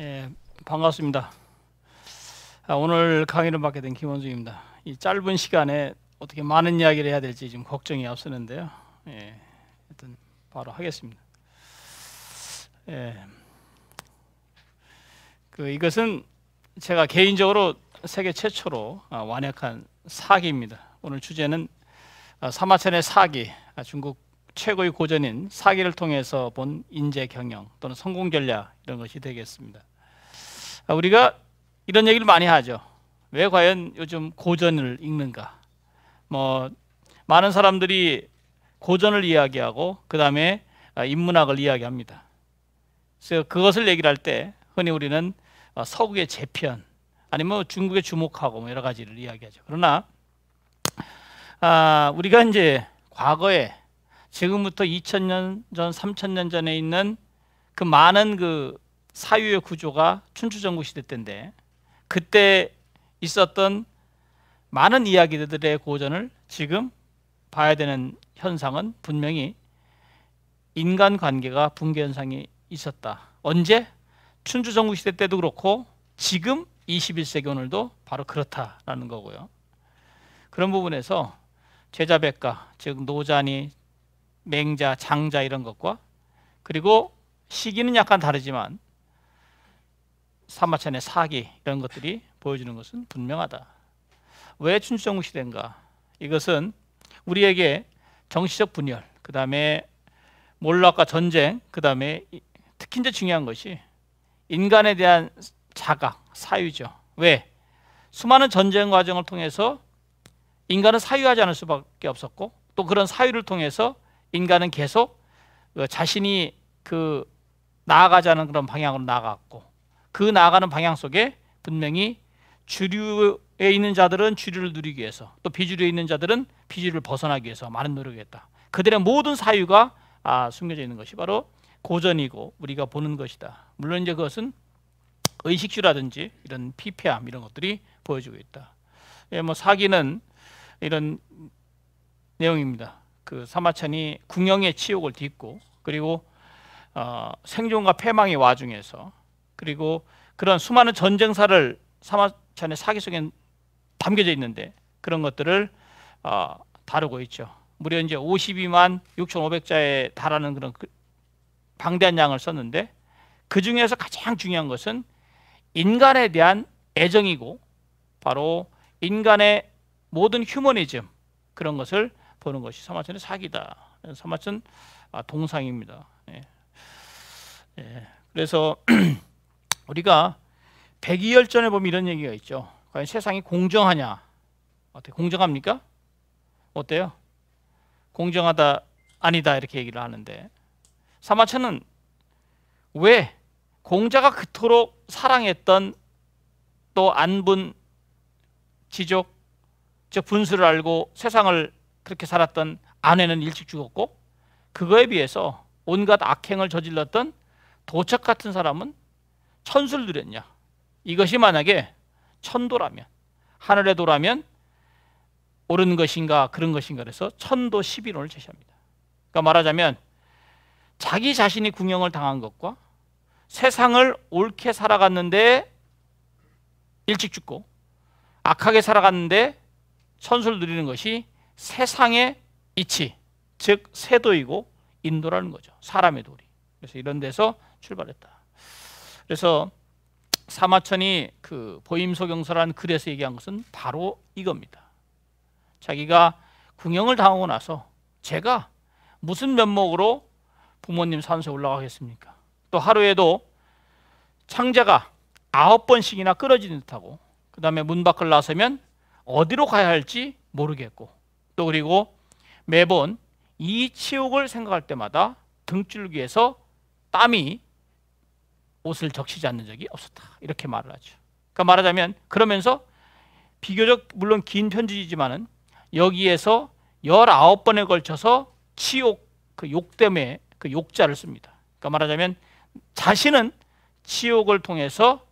예, 반갑습니다. 오늘 강의를 맡게 된 김원중입니다. 이 짧은 시간에 어떻게 많은 이야기를 해야 될지 좀 걱정이 앞서는데요. 하여튼 바로 하겠습니다. 이것은 제가 개인적으로 세계 최초로 완약한 사기입니다. 오늘 주제는 사마천의 사기, 중국 최고의 고전인 사기를 통해서 본 인재 경영 또는 성공 전략, 이런 것이 되겠습니다. 우리가 이런 얘기를 많이 하죠. 왜 과연 요즘 고전을 읽는가? 많은 사람들이 고전을 이야기하고 그 다음에 인문학을 이야기합니다. 그래서 그것을 얘기를 할 때 흔히 우리는 서구의 재편 아니면 중국에 주목하고 여러 가지를 이야기하죠. 그러나 우리가 이제 과거에 지금부터 2000년 전, 3000년 전에 있는 그 많은 그 사유의 구조가 춘추전국 시대 때인데, 그때 있었던 많은 이야기들의 고전을 지금 봐야 되는 현상은 분명히 인간관계가 붕괴 현상이 있었다. 언제? 춘추전국 시대 때도 그렇고 지금 21세기 오늘도 바로 그렇다라는 거고요. 그런 부분에서 제자백가, 즉 노자니, 맹자, 장자 이런 것과, 그리고 시기는 약간 다르지만 사마천의 사기 이런 것들이 보여주는 것은 분명하다. 왜 춘추전국 시대인가? 이것은 우리에게 정치적 분열, 그 다음에 몰락과 전쟁, 그 다음에 특히 이제 중요한 것이 인간에 대한 자각, 사유죠. 왜? 수많은 전쟁 과정을 통해서 인간은 사유하지 않을 수밖에 없었고, 또 그런 사유를 통해서 인간은 계속 자신이 나아가자는 그런 방향으로 나아갔고, 그 나아가는 방향 속에 분명히 주류에 있는 자들은 주류를 누리기 위해서, 또 비주류에 있는 자들은 비주류를 벗어나기 위해서 많은 노력을 했다. 그들의 모든 사유가 숨겨져 있는 것이 바로 고전이고 우리가 보는 것이다. 물론 이제 그것은 의식주라든지 이런 피폐함 이런 것들이 보여주고 있다. 사기는 이런 내용입니다. 그 사마천이 궁영의 치욕을 딛고, 그리고 생존과 패망의 와중에서, 그리고 그런 수많은 전쟁사를 사마천의 사기 속에 담겨져 있는데 그런 것들을 다루고 있죠. 무려 이제 52만 6,500자에 달하는 그런 방대한 양을 썼는데, 그 중에서 가장 중요한 것은 인간에 대한 애정이고 바로 인간의 모든 휴머니즘, 그런 것을 보는 것이 사마천의 사기다. 사마천 동상입니다. 그래서 우리가 백이열전에 보면 이런 얘기가 있죠. 과연 세상이 공정하냐? 어때요? 공정합니까? 어때요? 공정하다, 아니다, 이렇게 얘기를 하는데, 사마천은 왜 공자가 그토록 사랑했던 또 안분, 지족, 즉 분수를 알고 세상을 그렇게 살았던 아내는 일찍 죽었고, 그거에 비해서 온갖 악행을 저질렀던 도적 같은 사람은 천수를 누렸냐? 이것이 만약에 천도라면, 하늘의 도라면 옳은 것인가 그런 것인가 그래서 천도 11원을 제시합니다. 그러니까 말하자면 자기 자신이 궁영을 당한 것과 세상을 옳게 살아갔는데 일찍 죽고 악하게 살아갔는데 천수를 누리는 것이 세상의 이치, 즉 세도이고 인도라는 거죠. 사람의 도리. 그래서 이런 데서 출발했다. 그래서 사마천이 그 보임소경서라는 글에서 얘기한 것은 바로 이겁니다. 자기가 궁영을 당하고 나서 제가 무슨 면목으로 부모님 산소에 올라가겠습니까? 또 하루에도 창자가 9번씩이나 끊어지는 듯하고, 그 다음에 문 밖을 나서면 어디로 가야 할지 모르겠고, 또 그리고 매번 이 치욕을 생각할 때마다 등줄기에서 땀이 옷을 적시지 않는 적이 없었다. 이렇게 말을 하죠. 그러니까 말하자면, 그러면서 비교적 물론 긴 편지지만은 여기에서 19번에 걸쳐서 치욕, 그 욕 때문에 그 욕자를 씁니다. 그러니까 말하자면 자신은 치욕을 통해서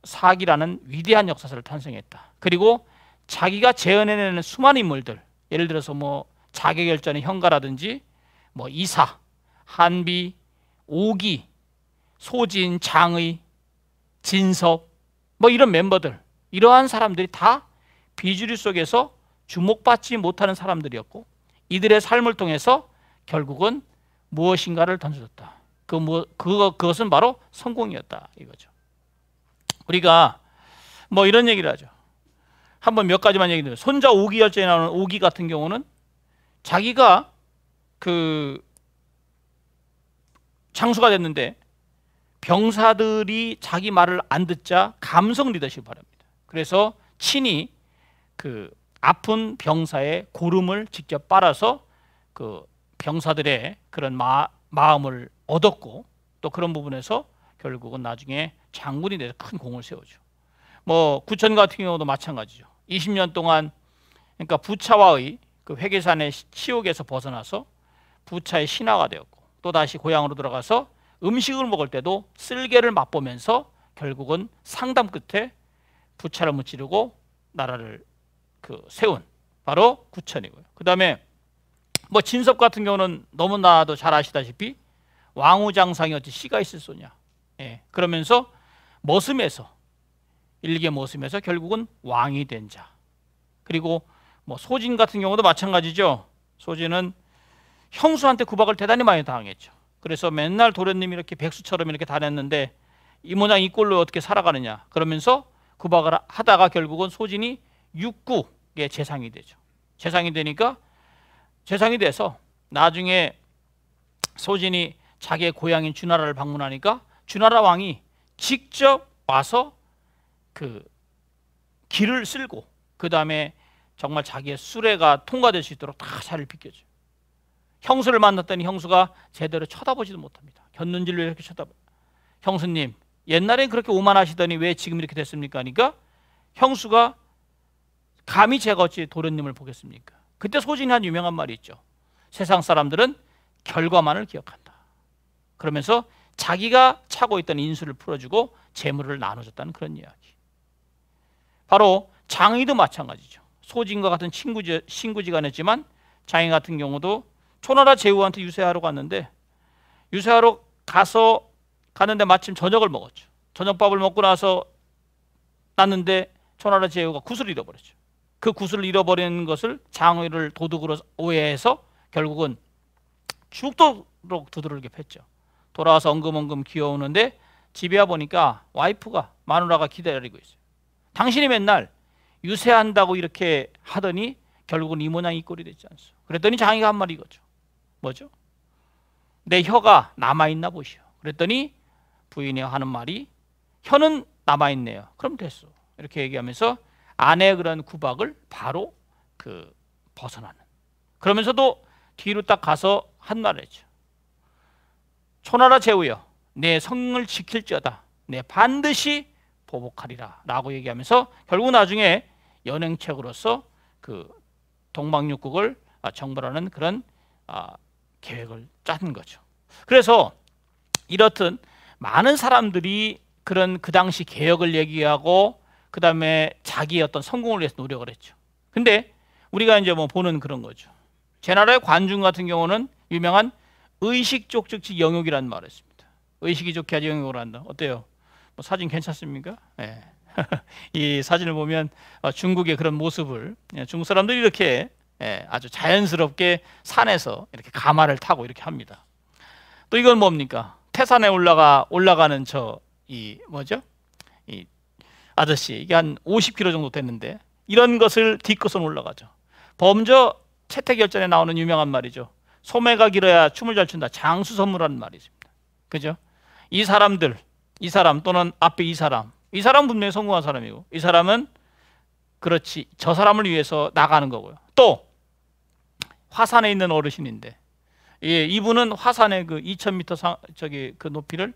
사기라는 위대한 역사를 탄생했다. 그리고 자기가 재현해내는 수많은 인물들, 예를 들어서 자개결전의 형가라든지 이사, 한비, 오기, 소진, 장의, 진섭, 뭐 이런 멤버들, 이러한 사람들이 다 비주류 속에서 주목받지 못하는 사람들이었고, 이들의 삶을 통해서 결국은 무엇인가를 던져줬다. 그것은 바로 성공이었다 이거죠. 우리가 뭐 이런 얘기를 하죠. 한번 몇 가지만 얘기 드려요. 손자 오기 열전에 나오는 오기 같은 경우는 자기가 그 장수가 됐는데 병사들이 자기 말을 안 듣자 감성 리더십을 발휘합니다. 그래서 친히 그 아픈 병사의 고름을 직접 빨아서 그 병사들의 그런 마음을 얻었고, 또 그런 부분에서 결국은 나중에 장군이 돼서 큰 공을 세우죠. 뭐 구천 같은 경우도 마찬가지죠. 20년 동안 그러니까 부차와의 그 회계산의 치욕에서 벗어나서 부차의 신하가 되었고, 또 다시 고향으로 들어가서 음식을 먹을 때도 쓸개를 맛보면서 결국은 상담 끝에 부차를 무찌르고 나라를 그 세운 바로 구천이고요. 그 다음에 뭐 진섭 같은 경우는 너무나도 잘 아시다시피 왕우장상이 어찌 씨가 있을 소냐. 예, 그러면서 머슴에서 일개 머슴에서 결국은 왕이 된 자. 그리고 뭐 소진 같은 경우도 마찬가지죠. 소진은 형수한테 구박을 대단히 많이 당했죠. 그래서 맨날 도련님이 이렇게 백수처럼 이렇게 다녔는데 이 모양 이 꼴로 어떻게 살아가느냐 그러면서 구박을 하다가 결국은 소진이 육국의 재상이 되죠. 재상이 되니까 재상이 돼서 나중에 소진이 자기의 고향인 주나라를 방문하니까 주나라 왕이 직접 와서 그 길을 쓸고 그 다음에 정말 자기의 수레가 통과될 수 있도록 다 자리를 비켜줘요. 형수를 만났더니 형수가 제대로 쳐다보지도 못합니다. 곁눈질로 이렇게 쳐다봐요. 형수님, 옛날엔 그렇게 오만하시더니 왜 지금 이렇게 됐습니까? 하니까 형수가 감히 제가 어찌 도련님을 보겠습니까? 그때 소진이 한 유명한 말이 있죠. 세상 사람들은 결과만을 기억한다. 그러면서 자기가 차고 있던 인수를 풀어주고 재물을 나눠줬다는 그런 이야기. 바로 장의도 마찬가지죠. 소진과 같은 친구지간했지만 장의 같은 경우도 초나라 제후한테 유세하러 갔는데 유세하러 가는데 마침 저녁을 먹었죠. 저녁밥을 먹고 나서 났는데 초나라 제후가 구슬을 잃어버렸죠. 그 구슬을 잃어버리는 것을 장의를 도둑으로 오해해서 결국은 죽도록 두드러기게 팼죠. 돌아와서 엉금엉금 기어오는데 집에 와 보니까 와이프가 마누라가 기다리고 있어요. 당신이 맨날 유세한다고 이렇게 하더니 결국은 이 모양 이 꼴이 됐지 않소. 그랬더니 장이가 한 말이 이거죠. 뭐죠? 내 혀가 남아있나 보시오. 그랬더니 부인이 하는 말이 혀는 남아있네요. 그럼 됐어. 이렇게 얘기하면서 아내의 그런 구박을 바로 그 벗어나는. 그러면서도 뒤로 딱 가서 한 말을 했죠. 초나라 제후여, 내 성을 지킬지어다. 내 반드시 보복하리라 라고 얘기하면서 결국 나중에 연행책으로서 그 동방육국을 정벌하는 그런 계획을 짠 거죠. 그래서 이렇듯 많은 사람들이 그런 그 당시 개혁을 얘기하고 그 다음에 자기의 어떤 성공을 위해서 노력을 했죠. 근데 우리가 이제 뭐 보는 그런 거죠. 제나라의 관중 같은 경우는 유명한 의식족즉지 영욕이라는 말을 했습니다. 의식이 좋게 하지 영욕을 한다. 어때요? 뭐 사진 괜찮습니까? 네. 이 사진을 보면 중국의 그런 모습을 중국 사람들이 이렇게 아주 자연스럽게 산에서 이렇게 가마를 타고 이렇게 합니다. 또 이건 뭡니까? 태산에 올라가는 이 아저씨 이게 한 50km 정도 됐는데 이런 것을 딛고선 올라가죠. 범저 채택열전에 나오는 유명한 말이죠. 소매가 길어야 춤을 잘 춘다. 장수선무라는 말이 있습니다. 그죠? 이 사람 또는 앞에 이 사람 분명히 성공한 사람이고 이 사람은 그렇지 저 사람을 위해서 나가는 거고요. 또 화산에 있는 어르신인데 이분은 화산의 그 2000m 그 높이를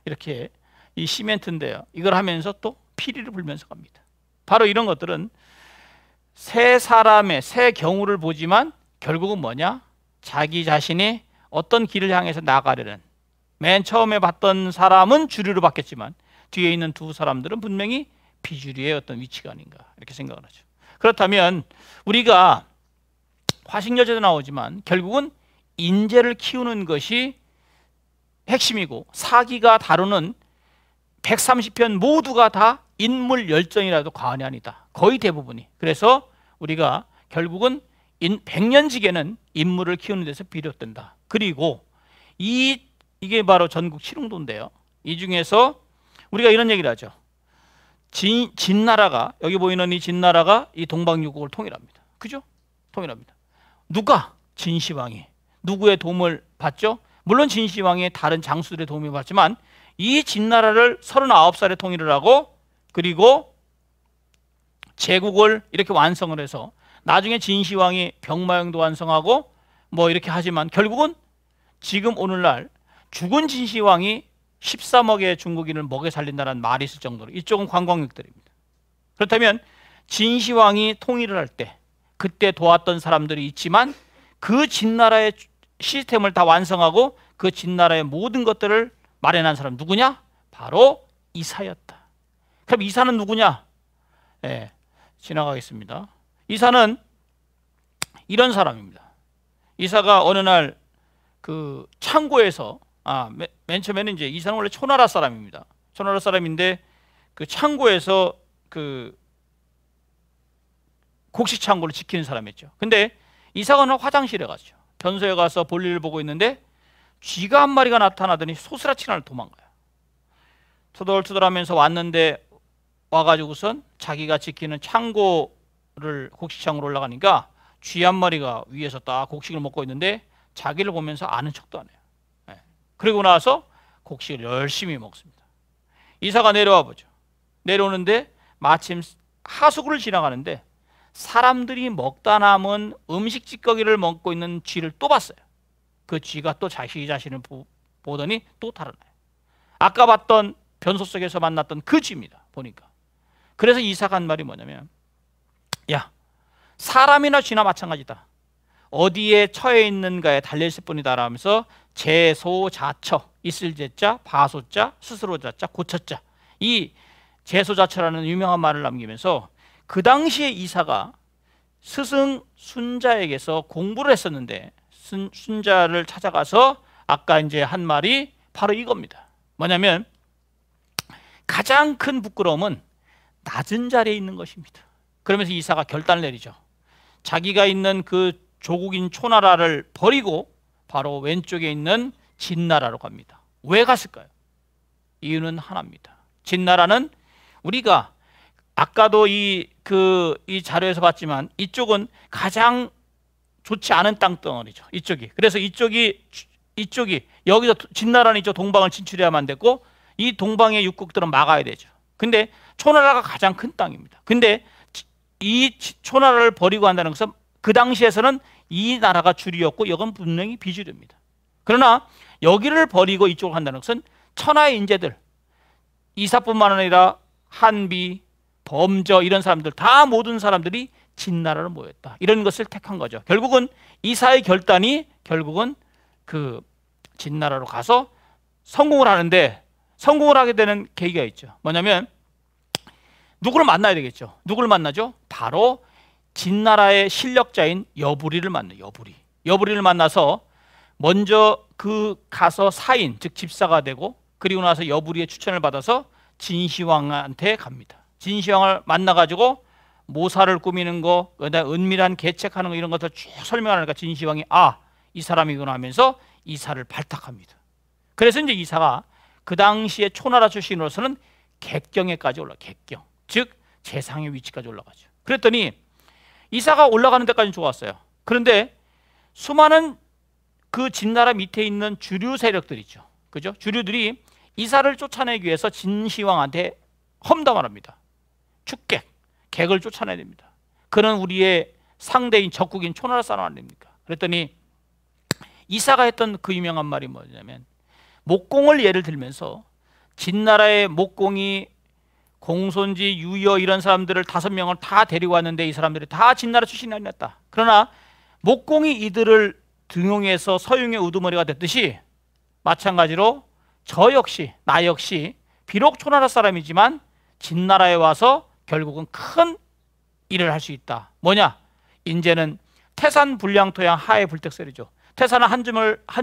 이렇게 이 시멘트인데요. 이걸 하면서 또 피리를 불면서 갑니다. 바로 이런 것들은 세 사람의 세 경우를 보지만 결국은 뭐냐? 자기 자신이 어떤 길을 향해서 나가려는 맨 처음에 봤던 사람은 주류로 봤겠지만 뒤에 있는 두 사람들은 분명히 비주류의 어떤 위치가 아닌가 이렇게 생각을 하죠. 그렇다면 우리가 화식여제도 나오지만 결국은 인재를 키우는 것이 핵심이고 사기가 다루는 130편 모두가 다 인물 열전이라도 과언이 아니다. 거의 대부분이. 그래서 우리가 결국은 100년지기에는 인물을 키우는 데서 비롯된다. 그리고 이게 바로 전국 칠흥도인데요. 이 중에서 우리가 이런 얘기를 하죠. 진나라가, 여기 보이는 이 진나라가 이 동방유국을 통일합니다. 그죠? 통일합니다. 누가? 진시황이. 누구의 도움을 받죠? 물론 진시황의 다른 장수들의 도움을 받지만 이 진나라를 39살에 통일을 하고, 그리고 제국을 이렇게 완성을 해서 나중에 진시황이 병마용도 완성하고 뭐 이렇게 하지만 결국은 지금 오늘날 죽은 진시황이 13억의 중국인을 먹여 살린다는 말이 있을 정도로 이쪽은 관광객들입니다. 그렇다면 진시황이 통일을 할 때 그때 도왔던 사람들이 있지만 그 진나라의 시스템을 다 완성하고 그 진나라의 모든 것들을 마련한 사람 누구냐? 바로 이사였다. 그럼 이사는 누구냐? 네, 지나가겠습니다. 이사는 이런 사람입니다. 이사가 어느 날 그 창고에서 맨 처음에는 이제 이사는 원래 초나라 사람입니다. 초나라 사람인데 그 창고에서 그 곡식 창고를 지키는 사람이었죠. 근데 이사가 어느 화장실에 갔죠. 변소에 가서 볼일을 보고 있는데 쥐가 한 마리가 나타나더니 소스라치 나를 도망가요. 투덜투덜하면서 왔는데 와가지고선 자기가 지키는 창고를 곡식 창고로 올라가니까 쥐 한 마리가 위에서 딱 곡식을 먹고 있는데 자기를 보면서 아는 척도 안 해요. 네. 그리고 나서 곡식을 열심히 먹습니다. 이사가 내려와 보죠. 내려오는데 마침 하수구를 지나가는데 사람들이 먹다 남은 음식 찌꺼기를 먹고 있는 쥐를 또 봤어요. 그 쥐가 또 자신을 보더니 또 달아나요. 아까 봤던 변소 속에서 만났던 그 쥐입니다. 보니까. 그래서 이사가 한 말이 뭐냐면, 야, 사람이나 쥐나 마찬가지다. 어디에 처해 있는가에 달려있을 뿐이다 라면서 제소자처, 있을 제자, 바소자, 스스로 자자, 고처자, 이 제소자처라는 유명한 말을 남기면서 그 당시에 이사가 스승 순자에게서 공부를 했었는데 순자를 찾아가서 아까 이제 한 말이 바로 이겁니다. 뭐냐면 가장 큰 부끄러움은 낮은 자리에 있는 것입니다. 그러면서 이사가 결단을 내리죠. 자기가 있는 그 조국인 초나라를 버리고 바로 왼쪽에 있는 진나라로 갑니다. 왜 갔을까요? 이유는 하나입니다. 진나라는 우리가 아까도 이 자료에서 봤지만 이쪽은 가장 좋지 않은 땅덩어리죠. 이쪽이. 그래서 이쪽이 여기서 진나라는 이쪽 동방을 진출해야만 안 됐고 이 동방의 육국들은 막아야 되죠. 근데 초나라가 가장 큰 땅입니다. 근데 이 초나라를 버리고 한다는 것은 그 당시에서는 이 나라가 주류였고 여건 분명히 비주류입니다. 그러나 여기를 버리고 이쪽으로 한다는 것은 천하의 인재들, 이사뿐만 아니라 한비, 범저 이런 사람들 다 모든 사람들이 진나라로 모였다. 이런 것을 택한 거죠. 결국은 이사의 결단이 결국은 그 진나라로 가서 성공을 하는데 성공을 하게 되는 계기가 있죠. 뭐냐면 누구를 만나야 되겠죠. 누구를 만나죠? 바로 진나라의 실력자인 여부리를 만나요. 여부리를 만나서 먼저 그 가서 사인, 즉 집사가 되고 그리고 나서 여부리의 추천을 받아서 진시황한테 갑니다. 진시황을 만나가지고 모사를 꾸미는 거, 그다음에 은밀한 계책하는 거 이런 것들 쭉 설명하니까 진시황이 이 사람이구나 하면서 이사를 발탁합니다. 그래서 이제 이사가 그 당시에 초나라 출신으로서는 객경에까지 올라. 객경, 즉 재상의 위치까지 올라가죠. 그랬더니 이사가 올라가는 데까지는 좋았어요. 그런데 수많은 그 진나라 밑에 있는 주류 세력들이죠. 그죠? 주류들이 이사를 쫓아내기 위해서 진시황한테 험담을 합니다. 축객, 객을 쫓아내야 됩니다. 그는 우리의 상대인 적국인 초나라 사람 아닙니까? 그랬더니 이사가 했던 그 유명한 말이 뭐냐면 목공을 예를 들면서 진나라의 목공이 공손지, 유여 이런 사람들을 5명을 다 데리고 왔는데 이 사람들이 다 진나라 출신이 아니었다. 그러나 목공이 이들을 등용해서 서용의 우두머리가 됐듯이 마찬가지로 나 역시 비록 초나라 사람이지만 진나라에 와서 결국은 큰 일을 할 수 있다. 뭐냐? 이제는 태산 불량토양 하에 불택설이죠. 태산은 한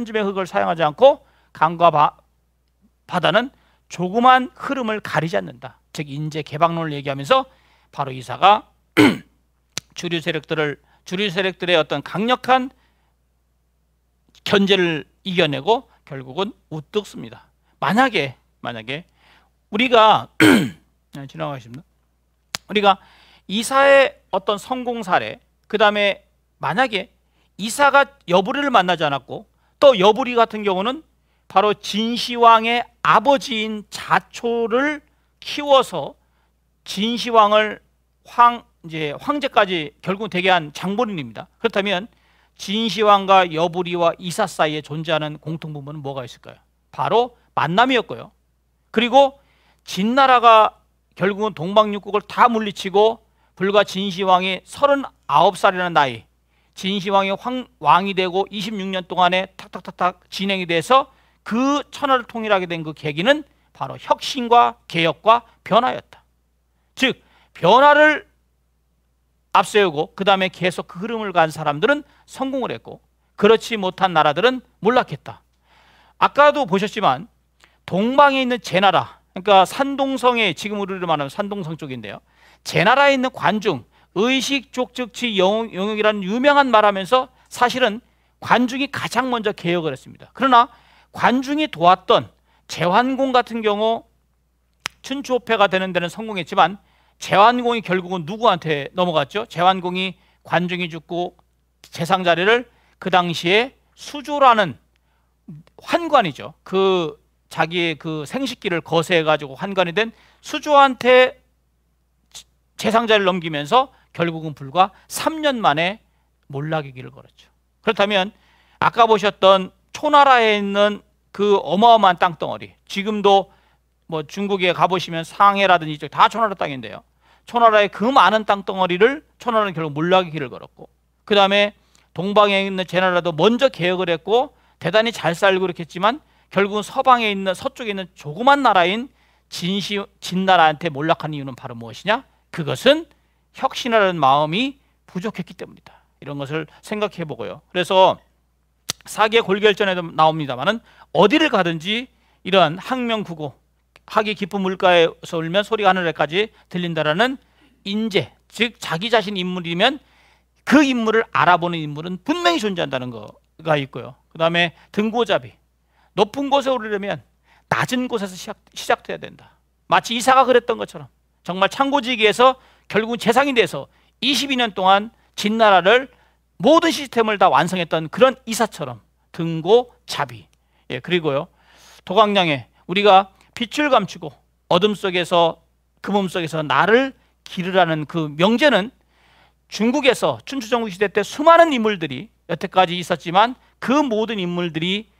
줌의 흙을 사용하지 않고 강과 바다는 조그만 흐름을 가리지 않는다. 즉 인재 개방론을 얘기하면서 바로 이사가 주류 세력들의 어떤 강력한 견제를 이겨내고 결국은 우뚝 섭니다. 만약에 우리가 지나가겠습니다. 우리가 이사의 어떤 성공 사례, 그 다음에 만약에 이사가 여부리를 만나지 않았고 또 여부리 같은 경우는 바로 진시황의 아버지인 자초를 키워서 진시황을 황제까지 결국 되게 한 장본인입니다. 그렇다면 진시황과 여부리와 이사 사이에 존재하는 공통부분은 뭐가 있을까요? 바로 만남이었고요. 그리고 진나라가 결국은 동방육국을 다 물리치고 불과 진시황이 39살이라는 나이, 진시황이 왕이 되고 26년 동안에 탁탁탁탁 진행이 돼서 그 천하를 통일하게 된 그 계기는 바로 혁신과 개혁과 변화였다. 즉 변화를 앞세우고 그 다음에 계속 그 흐름을 간 사람들은 성공을 했고 그렇지 못한 나라들은 몰락했다. 아까도 보셨지만 동방에 있는 제나라, 그러니까 산동성의 지금 우리로 말하면 산동성 쪽인데요. 제나라에 있는 관중, 의식 족즉지 영역이라는 유명한 말하면서 사실은 관중이 가장 먼저 개혁을 했습니다. 그러나 관중이 도왔던 제환공 같은 경우 춘추호패가 되는 데는 성공했지만 제환공이 결국은 누구한테 넘어갔죠? 제환공이 관중이 죽고 재상 자리를 그 당시에 수조라는 환관이죠. 그 자기의 그 생식기를 거세해 가지고 환관이 된 수조한테 재상 자리를 넘기면서 결국은 불과 3년 만에 몰락의 길을 걸었죠. 그렇다면 아까 보셨던 초나라에 있는 그 어마어마한 땅덩어리, 지금도 뭐 중국에 가보시면 상해라든지 이쪽 다 초나라 땅인데요. 초나라의 그 많은 땅덩어리를 초나라는 결국 몰락의 길을 걸었고 그 다음에 동방에 있는 제나라도 먼저 개혁을 했고 대단히 잘 살고 그렇겠지만 결국은 서방에 있는 서쪽에 있는 조그만 나라인 진나라한테 몰락한 이유는 바로 무엇이냐? 그것은 혁신하려는 마음이 부족했기 때문이다. 이런 것을 생각해 보고요. 그래서 사기의 골결전에도 나옵니다만은 어디를 가든지 이러한 학명구고 학이 깊은 물가에서 울면 소리가 하늘에까지 들린다라는 인재, 즉 자기 자신 인물이면 그 인물을 알아보는 인물은 분명히 존재한다는 거가 있고요. 그 다음에 등고잡이, 높은 곳에 오르려면 낮은 곳에서 시작돼야 된다. 마치 이사가 그랬던 것처럼 정말 창고지기에서 결국은 재상이 돼서 22년 동안 진나라를 모든 시스템을 다 완성했던 그런 이사처럼 등고잡이. 예, 그리고요 도강량에 우리가 빛을 감추고 어둠 속에서 금음 속에서 나를 기르라는 그 명제는 중국에서 춘추전국 시대 때 수많은 인물들이 여태까지 있었지만 그 모든 인물들이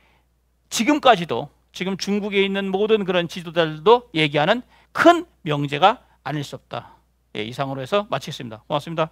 지금까지도 지금 중국에 있는 모든 그런 지도자들도 얘기하는 큰 명제가 아닐 수 없다. 예, 이상으로 해서 마치겠습니다. 고맙습니다.